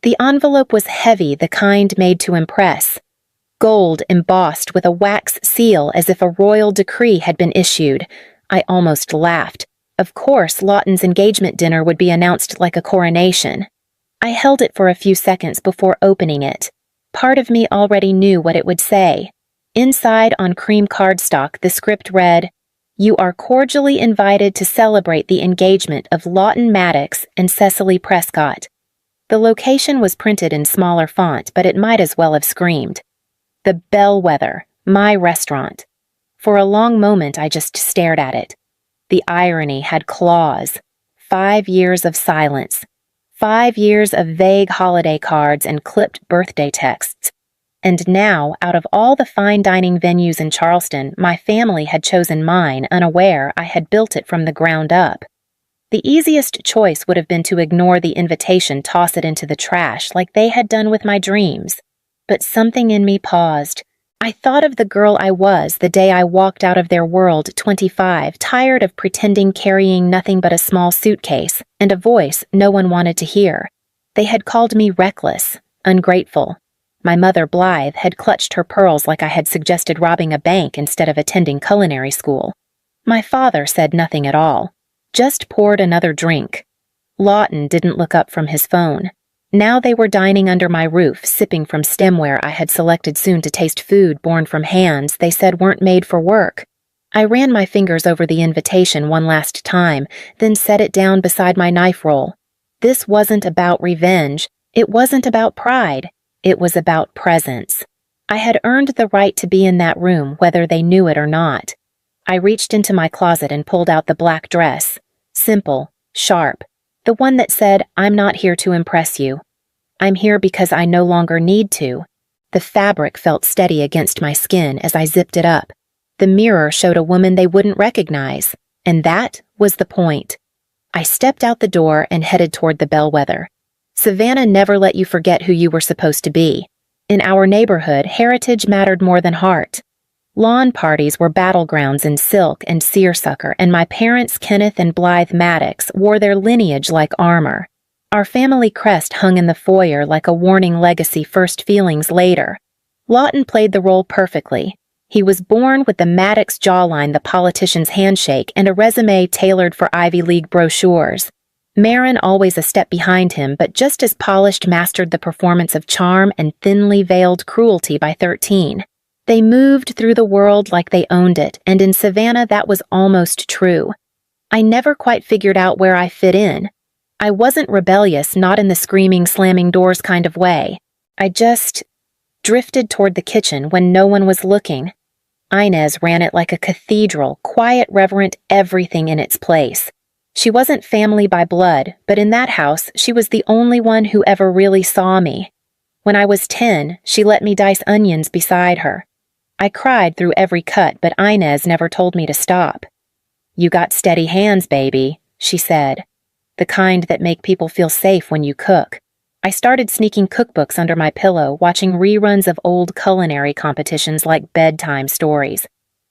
The envelope was heavy, the kind made to impress. Gold embossed with a wax seal as if a royal decree had been issued. I almost laughed. Of course, Lawton's engagement dinner would be announced like a coronation. I held it for a few seconds before opening it. Part of me already knew what it would say. Inside on cream cardstock, the script read, "You are cordially invited to celebrate the engagement of Lawton Maddox and Cecily Prescott." The location was printed in smaller font, but it might as well have screamed. The Bellwether, my restaurant. For a long moment, I just stared at it. The irony had claws. 5 years of silence. 5 years of vague holiday cards and clipped birthday texts. And now, out of all the fine dining venues in Charleston, my family had chosen mine, unaware I had built it from the ground up. The easiest choice would have been to ignore the invitation, toss it into the trash, like they had done with my dreams. But something in me paused. I thought of the girl I was the day I walked out of their world, 25, tired of pretending, carrying nothing but a small suitcase, and a voice no one wanted to hear. They had called me reckless, ungrateful. My mother, Blythe, had clutched her pearls like I had suggested robbing a bank instead of attending culinary school. My father said nothing at all, just poured another drink. Lawton didn't look up from his phone. Now they were dining under my roof, sipping from stemware I had selected soon to taste food born from hands they said weren't made for work. I ran my fingers over the invitation one last time, then set it down beside my knife roll. This wasn't about revenge. It wasn't about pride. It was about presence. I had earned the right to be in that room, whether they knew it or not. I reached into my closet and pulled out the black dress. Simple, sharp. The one that said, "I'm not here to impress you. I'm here because I no longer need to." The fabric felt steady against my skin as I zipped it up. The mirror showed a woman they wouldn't recognize, and that was the point. I stepped out the door and headed toward the Bellwether. Savannah never let you forget who you were supposed to be. In our neighborhood, heritage mattered more than heart. Lawn parties were battlegrounds in silk and seersucker, and my parents, Kenneth and Blythe Maddox, wore their lineage like armor. Our family crest hung in the foyer like a warning legacy, first feelings later. Lawton played the role perfectly. He was born with the Maddox jawline, the politician's handshake, and a resume tailored for Ivy League brochures. Marin, always a step behind him, but just as polished, mastered the performance of charm and thinly veiled cruelty by 13. They moved through the world like they owned it, and in Savannah that was almost true. I never quite figured out where I fit in. I wasn't rebellious, not in the screaming, slamming doors kind of way. I just drifted toward the kitchen when no one was looking. Inez ran it like a cathedral, quiet, reverent, everything in its place. She wasn't family by blood, but in that house, she was the only one who ever really saw me. When I was 10, she let me dice onions beside her. I cried through every cut, but Inez never told me to stop. "You got steady hands, baby," she said. "The kind that make people feel safe when you cook." I started sneaking cookbooks under my pillow, watching reruns of old culinary competitions like bedtime stories.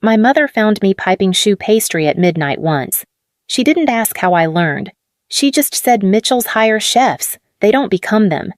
My mother found me piping choux pastry at midnight once. She didn't ask how I learned. She just said Mitchell's hire chefs. They don't become them.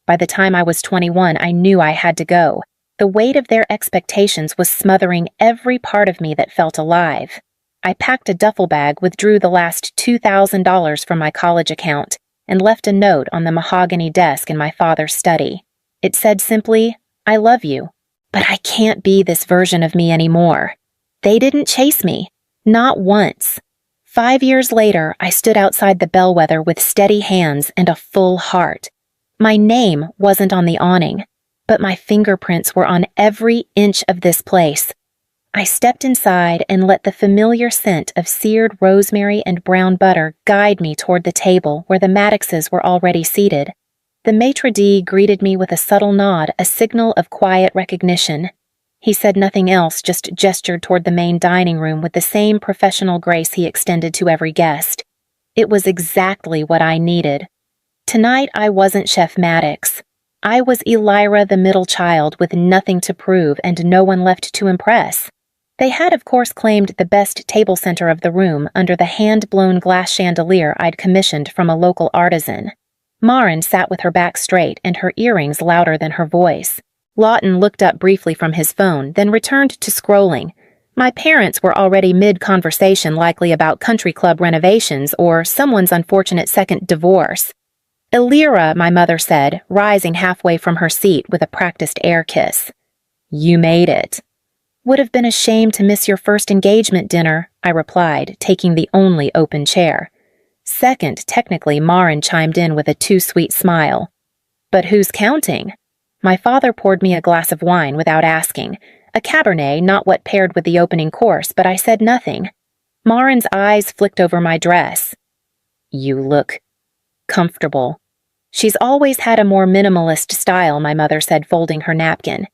By the time I was 21, I knew I had to go. The weight of their expectations was smothering every part of me that felt alive. I packed a duffel bag, withdrew the last $2,000 from my college account, and left a note on the mahogany desk in my father's study. It said simply, "I love you, but I can't be this version of me anymore." They didn't chase me. Not once. 5 years later, I stood outside the Bellwether with steady hands and a full heart. My name wasn't on the awning, but my fingerprints were on every inch of this place. I stepped inside and let the familiar scent of seared rosemary and brown butter guide me toward the table where the Maddoxes were already seated. The maitre d' greeted me with a subtle nod, a signal of quiet recognition. He said nothing else, just gestured toward the main dining room with the same professional grace he extended to every guest. It was exactly what I needed. Tonight I wasn't Chef Maddox. I was Elira, the middle child, with nothing to prove and no one left to impress. They had, of course, claimed the best table center of the room under the hand-blown glass chandelier I'd commissioned from a local artisan. Maren sat with her back straight and her earrings louder than her voice. Lawton looked up briefly from his phone, then returned to scrolling. My parents were already mid-conversation, likely about country club renovations or someone's unfortunate second divorce. "Elira," my mother said, rising halfway from her seat with a practiced air kiss. "You made it." "Would have been a shame to miss your first engagement dinner," I replied, taking the only open chair. "Second, technically," Maren chimed in with a too-sweet smile. "But who's counting?" My father poured me a glass of wine without asking. A Cabernet, not what paired with the opening course, but I said nothing. Maren's eyes flicked over my dress. "You look comfortable." "She's always had a more minimalist style," my mother said, folding her napkin.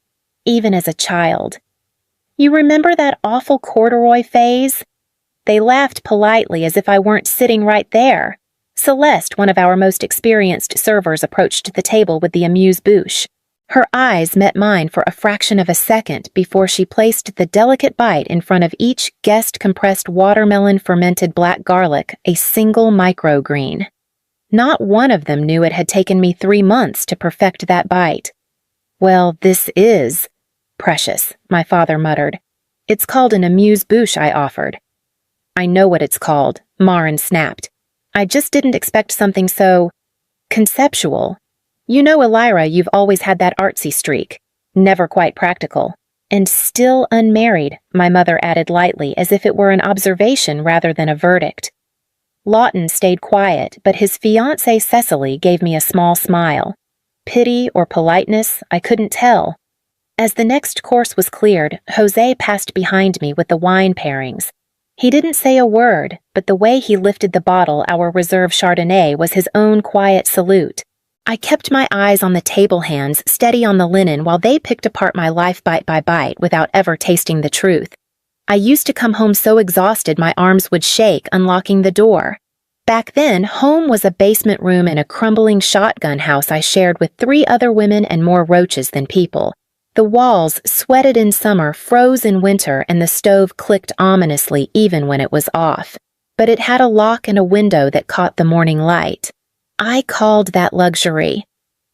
"Even as a child." "You remember that awful corduroy phase?" They laughed politely as if I weren't sitting right there. Celeste, one of our most experienced servers, approached the table with the amuse-bouche. Her eyes met mine for a fraction of a second before she placed the delicate bite in front of each guest compressed watermelon fermented black garlic, a single microgreen. Not one of them knew it had taken me 3 months to perfect that bite. "Well, this is precious," my father muttered. "It's called an amuse-bouche," I offered. "I know what it's called," Maren snapped. "I just didn't expect something so conceptual. You know, Elira, you've always had that artsy streak. Never quite practical. And still unmarried," my mother added lightly, as if it were an observation rather than a verdict. Lawton stayed quiet, but his fiancée Cecily gave me a small smile. Pity or politeness, I couldn't tell. As the next course was cleared, José passed behind me with the wine pairings. He didn't say a word, but the way he lifted the bottle, our reserve Chardonnay, was his own quiet salute. I kept my eyes on the table hands, steady on the linen, while they picked apart my life bite by bite without ever tasting the truth. I used to come home so exhausted my arms would shake, unlocking the door. Back then, home was a basement room in a crumbling shotgun house I shared with 3 other women and more roaches than people. The walls sweated in summer, froze in winter, and the stove clicked ominously even when it was off. But it had a lock and a window that caught the morning light. I called that luxury.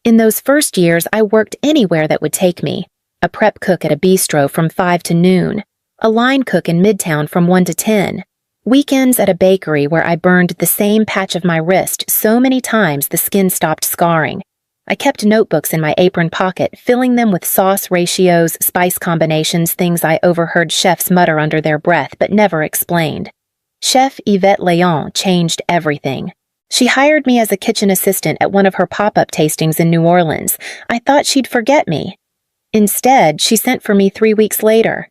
In those first years, I worked anywhere that would take me. A prep cook at a bistro from 5 to noon. A line cook in Midtown from 1 to 10. Weekends at a bakery where I burned the same patch of my wrist so many times the skin stopped scarring. I kept notebooks in my apron pocket, filling them with sauce ratios, spice combinations, things I overheard chefs mutter under their breath but never explained. Chef Yvette Léon changed everything. She hired me as a kitchen assistant at one of her pop-up tastings in New Orleans. I thought she'd forget me. Instead, she sent for me 3 weeks later.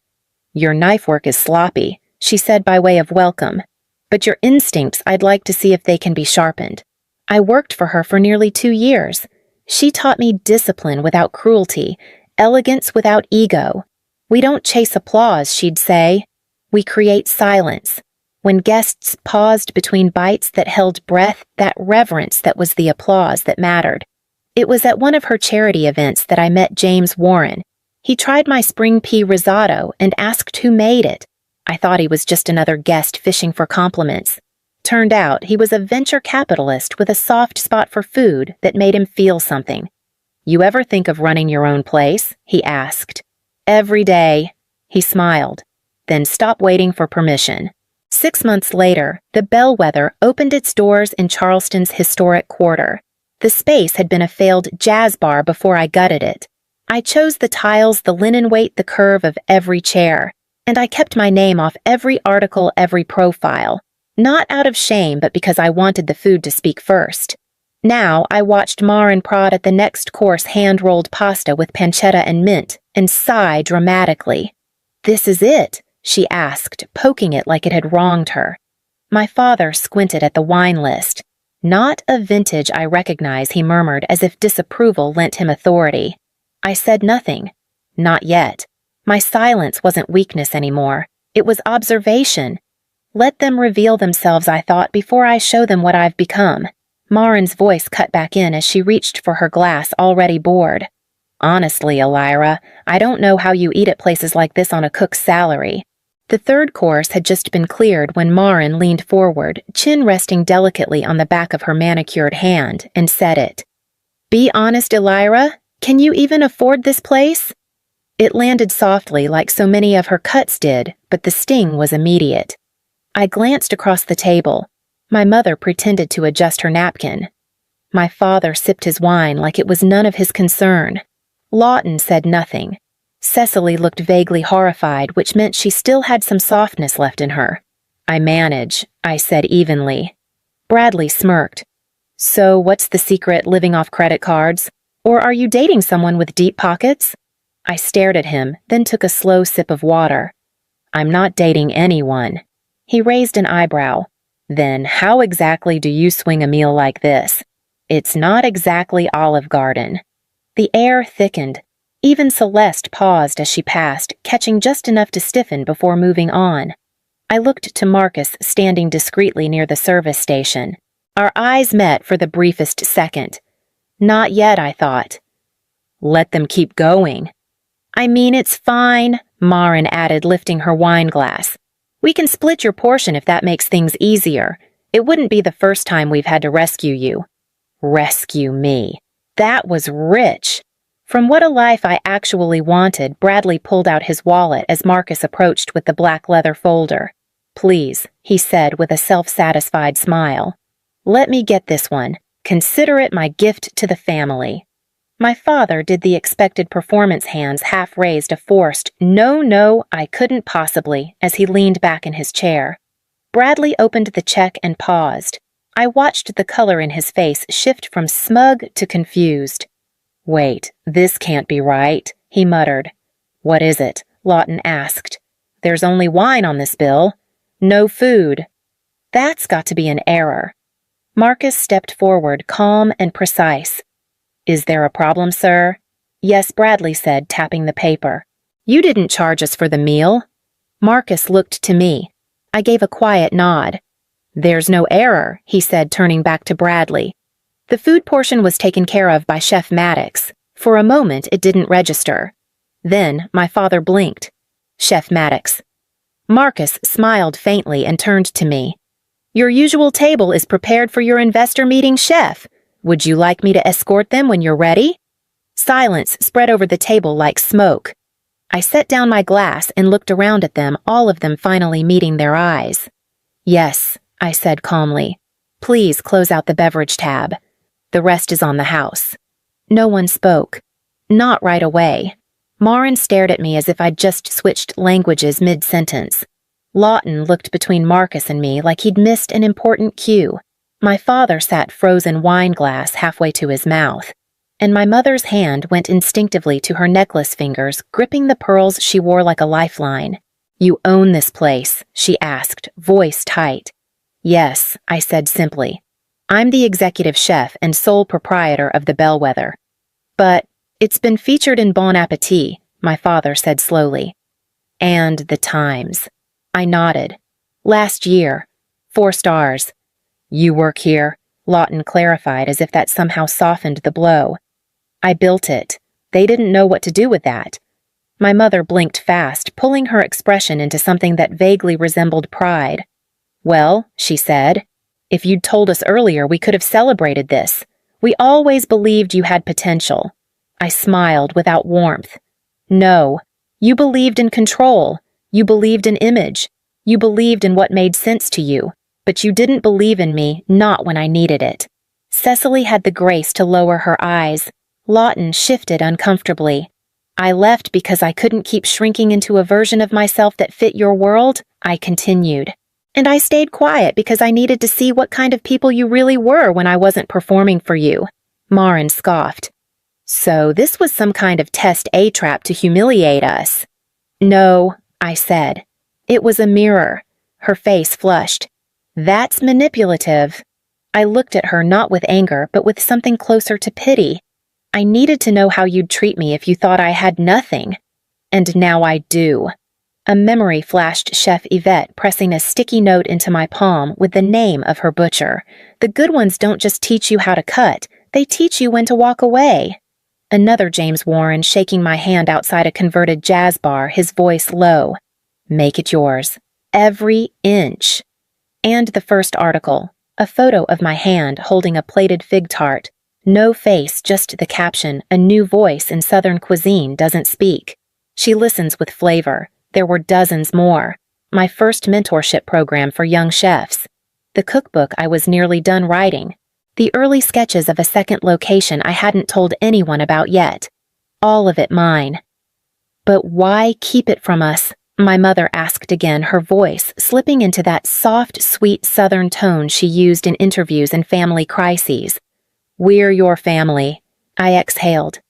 "Your knife work is sloppy," she said by way of welcome. "But your instincts, I'd like to see if they can be sharpened." I worked for her for nearly 2 years. She taught me discipline without cruelty, elegance without ego. "We don't chase applause," she'd say. "We create silence." When guests paused between bites that held breath, that reverence that was the applause that mattered. It was at one of her charity events that I met James Warren. He tried my spring pea risotto and asked who made it. I thought he was just another guest fishing for compliments. Turned out he was a venture capitalist with a soft spot for food that made him feel something. "You ever think of running your own place?" he asked. "Every day." He smiled. "Then stop waiting for permission." 6 months later, the Bellwether opened its doors in Charleston's historic quarter. The space had been a failed jazz bar before I gutted it. I chose the tiles, the linen weight, the curve of every chair, and I kept my name off every article, every profile. Not out of shame, but because I wanted the food to speak first. Now I watched Maren prod at the next course hand-rolled pasta with pancetta and mint, and sigh dramatically. "This is it?" she asked, poking it like it had wronged her. My father squinted at the wine list. "Not a vintage I recognize," he murmured, as if disapproval lent him authority. I said nothing. Not yet. My silence wasn't weakness anymore. It was observation. Let them reveal themselves, I thought, before I show them what I've become. Maren's voice cut back in as she reached for her glass, already bored. "Honestly, Elira, I don't know how you eat at places like this on a cook's salary. The third course had just been cleared when Marin leaned forward, chin resting delicately on the back of her manicured hand, and said it. "Be honest, Elira, can you even afford this place?" It landed softly like so many of her cuts did, but the sting was immediate. I glanced across the table. My mother pretended to adjust her napkin. My father sipped his wine like it was none of his concern. Lawton said nothing. Cecily looked vaguely horrified, which meant she still had some softness left in her. "I manage," I said evenly. Bradley smirked. "So what's the secret, living off credit cards? Or are you dating someone with deep pockets?" I stared at him, then took a slow sip of water. "I'm not dating anyone." He raised an eyebrow. "Then how exactly do you swing a meal like this? It's not exactly Olive Garden." The air thickened. Even Celeste paused as she passed, catching just enough to stiffen before moving on. I looked to Marcus standing discreetly near the service station. Our eyes met for the briefest second. Not yet, I thought. "Let them keep going." "I mean, it's fine," Marin added, lifting her wine glass. "We can split your portion if that makes things easier. It wouldn't be the first time we've had to rescue you." Rescue me. That was rich. From What a Life I Actually Wanted, Bradley pulled out his wallet as Marcus approached with the black leather folder. "Please," he said with a self-satisfied smile. "Let me get this one. Consider it my gift to the family." My father did the expected performance hands, half raised a forced, "No, I couldn't possibly," as he leaned back in his chair. Bradley opened the check and paused. I watched the color in his face shift from smug to confused. "Wait, this can't be right," he muttered. "What is it?" Lawton asked. "There's only wine on this bill. No food." "That's got to be an error." Marcus stepped forward, calm and precise. "Is there a problem, sir?" "Yes," Bradley said, tapping the paper. "You didn't charge us for the meal." Marcus looked to me. I gave a quiet nod. "There's no error," he said, turning back to Bradley. "The food portion was taken care of by Chef Maddox. For a moment, it didn't register. Then, my father blinked. Chef Maddox. Marcus smiled faintly and turned to me. "Your usual table is prepared for your investor meeting, Chef. Would you like me to escort them when you're ready?" Silence spread over the table like smoke. I set down my glass and looked around at them, all of them finally meeting their eyes. "Yes," I said calmly. "Please close out the beverage tab. The rest is on the house." No one spoke. Not right away. Marin stared at me as if I'd just switched languages mid-sentence. Lawton looked between Marcus and me like he'd missed an important cue. My father sat frozen wine glass halfway to his mouth, and my mother's hand went instinctively to her necklace fingers, gripping the pearls she wore like a lifeline. "You own this place?" she asked, voice tight. "Yes," I said simply. "I'm the executive chef and sole proprietor of the Bellwether." "But it's been featured in Bon Appetit," my father said slowly. "And the Times." I nodded. "Last year. 4 stars. "You work here?" Lawton clarified as if that somehow softened the blow. "I built it. They didn't know what to do with that." My mother blinked fast, pulling her expression into something that vaguely resembled pride. "Well," she said, "if you'd told us earlier, we could have celebrated this. We always believed you had potential." I smiled without warmth. "No. You believed in control. You believed in image. You believed in what made sense to you. But you didn't believe in me, not when I needed it." Cecily had the grace to lower her eyes. Lawton shifted uncomfortably. "I left because I couldn't keep shrinking into a version of myself that fit your world," I continued. "And I stayed quiet because I needed to see what kind of people you really were when I wasn't performing for you." Marin scoffed. "So this was some kind of test A-trap to humiliate us." "No," I said. "It was a mirror." Her face flushed. "That's manipulative." I looked at her not with anger, but with something closer to pity. "I needed to know how you'd treat me if you thought I had nothing. And now I do." A memory flashed Chef Yvette pressing a sticky note into my palm with the name of her butcher. The good ones don't just teach you how to cut, they teach you when to walk away. Another James Warren shaking my hand outside a converted jazz bar, his voice low. Make it yours. Every inch. And the first article, a photo of my hand holding a plated fig tart. No face, just the caption, "A new voice in Southern cuisine doesn't speak. She listens with flavor." There were dozens more. My first mentorship program for young chefs. The cookbook I was nearly done writing. The early sketches of a second location I hadn't told anyone about yet. All of it mine. "But why keep it from us?" my mother asked again, her voice slipping into that soft, sweet Southern tone she used in interviews and family crises. "We're your family," I exhaled.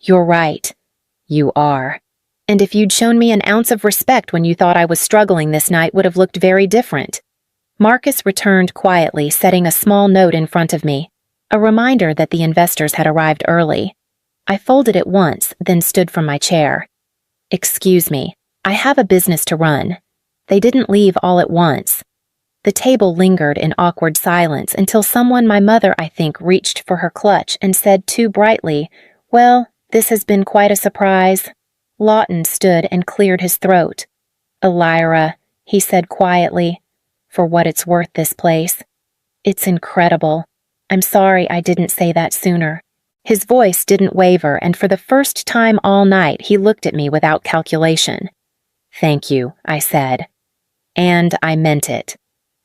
"You're right. You are. And if you'd shown me an ounce of respect when you thought I was struggling this night would have looked very different." Marcus returned quietly, setting a small note in front of me, a reminder that the investors had arrived early. I folded it once, then stood from my chair. "Excuse me, I have a business to run." They didn't leave all at once. The table lingered in awkward silence until someone, my mother, I think, reached for her clutch and said too brightly, "Well, this has been quite a surprise." Lawton stood and cleared his throat. "Elira," he said quietly, "for what it's worth, this place. It's incredible. I'm sorry I didn't say that sooner." His voice didn't waver, and for the first time all night he looked at me without calculation. "Thank you," I said. And I meant it.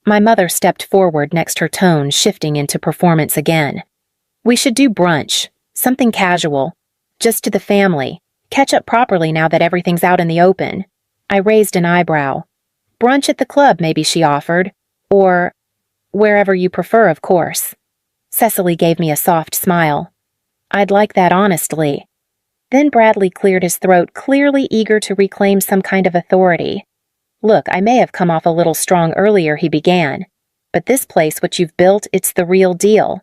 My mother stepped forward, next her tone shifting into performance again. "We should do brunch, something casual, just to the family. Catch up properly now that everything's out in the open." I raised an eyebrow. "Brunch at the club," maybe she offered. "Or wherever you prefer, of course." Cecily gave me a soft smile. "I'd like that, honestly." Then Bradley cleared his throat, clearly eager to reclaim some kind of authority. "Look, I may have come off a little strong earlier," he began. "But this place, what you've built, it's the real deal.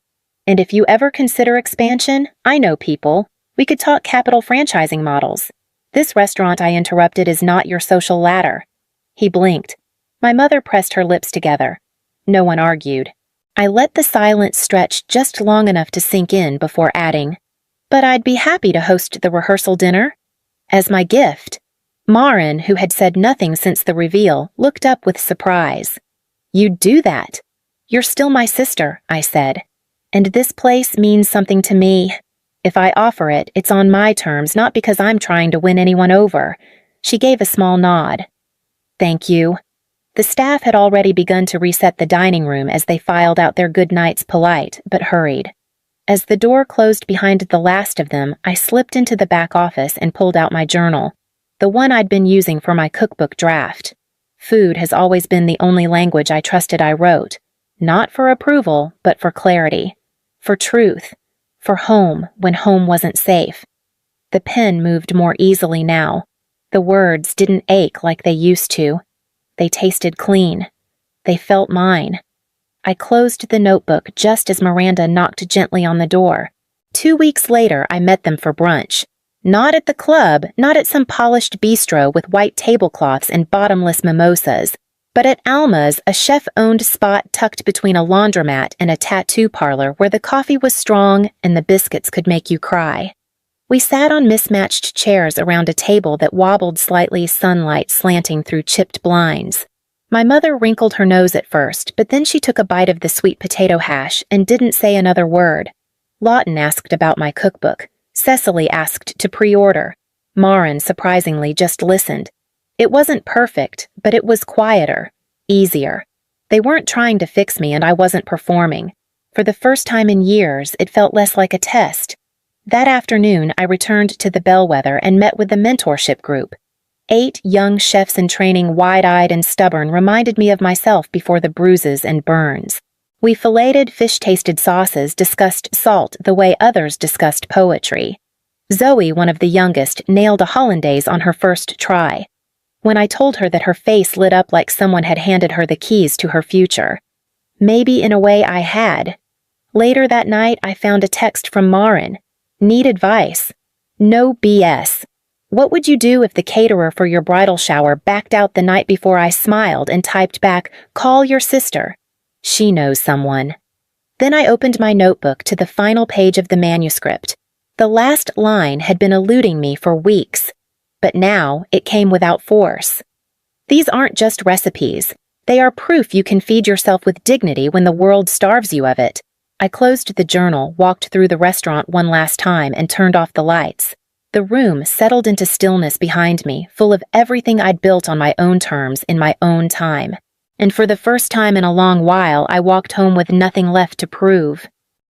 And if you ever consider expansion, I know people. We could talk capital franchising models. This restaurant," I interrupted, "is not your social ladder." He blinked. My mother pressed her lips together. No one argued. I let the silence stretch just long enough to sink in before adding, "But I'd be happy to host the rehearsal dinner. As my gift." Marin, who had said nothing since the reveal, looked up with surprise. "You'd do that?" "You're still my sister," I said. "And this place means something to me. If I offer it, it's on my terms, not because I'm trying to win anyone over." She gave a small nod. "Thank you." The staff had already begun to reset the dining room as they filed out their good nights, polite, but hurried. As the door closed behind the last of them, I slipped into the back office and pulled out my journal, the one I'd been using for my cookbook draft. Food has always been the only language I trusted I wrote, not for approval, but for clarity, for truth, for home when home wasn't safe. The pen moved more easily now. The words didn't ache like they used to. They tasted clean. They felt mine. I closed the notebook just as Miranda knocked gently on the door. 2 weeks later, I met them for brunch. Not at the club, not at some polished bistro with white tablecloths and bottomless mimosas, but at Alma's, a chef-owned spot tucked between a laundromat and a tattoo parlor where the coffee was strong and the biscuits could make you cry. We sat on mismatched chairs around a table that wobbled slightly, sunlight slanting through chipped blinds. My mother wrinkled her nose at first, but then she took a bite of the sweet potato hash and didn't say another word. Lawton asked about my cookbook. Cecily asked to pre-order. Marin, surprisingly, just listened. It wasn't perfect, but it was quieter, easier. They weren't trying to fix me, and I wasn't performing. For the first time in years, it felt less like a test. That afternoon, I returned to the Bellwether and met with the mentorship group. 8 young chefs in training, wide-eyed and stubborn, reminded me of myself before the bruises and burns. We filleted, fish-tasted sauces, discussed salt the way others discussed poetry. Zoe, one of the youngest, nailed a hollandaise on her first try. When I told her that, her face lit up like someone had handed her the keys to her future. Maybe in a way I had. Later that night, I found a text from Marin. Need advice. No BS. What would you do if the caterer for your bridal shower backed out the night before I smiled and typed back, "Call your sister. She knows someone." Then I opened my notebook to the final page of the manuscript. The last line had been eluding me for weeks, but now it came without force. These aren't just recipes. They are proof you can feed yourself with dignity when the world starves you of it. I closed the journal, walked through the restaurant one last time, and turned off the lights. The room settled into stillness behind me, full of everything I'd built on my own terms in my own time. And for the first time in a long while, I walked home with nothing left to prove.